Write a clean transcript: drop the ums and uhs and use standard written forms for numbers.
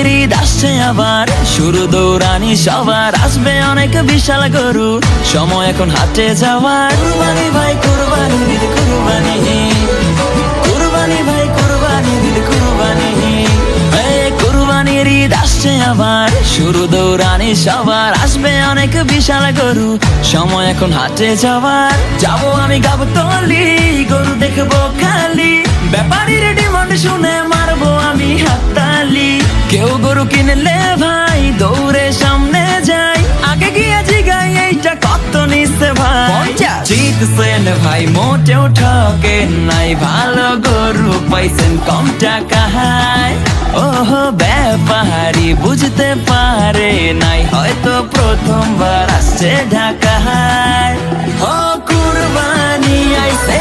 কুরবানির ঈদ আসছে আবার, শুরু দৌড়ানি সবার, আসবে অনেক বিশাল গরু, সময় এখন হাটে যাওয়ার। কুরবানি ভাই কুরবানি ঈদ কুরবানি, কুরবানি ভাই কুরবানি ঈদ কুরবানি, কুরবানির ঈদ আসছে আবার, শুরু দৌড়ানি সবার, আসবে অনেক বিশাল গরু, সময় এখন হাটে যাওয়ার। যাবো আমি গাবতলী, গরু দেখবো খালি, ব্যাপারীর ডিমান্ড শুনে মারবো আমি হাততালি। কেউ গরু কিনলে ভাই দৌড়ে সামনে যাই, আগে গিয়ে জিগাই এইটা কত নিচ্ছে ভাই। জিতছেন ভাই মোটেও ঠকে নাই, ভালো গরু পাইছেন কম টাকায়। ওহো ব্যাপারী বুঝতে পারে নাই, হয়তো প্রথমবার আসছে ঢাকায়। ও কুরবানি আইছে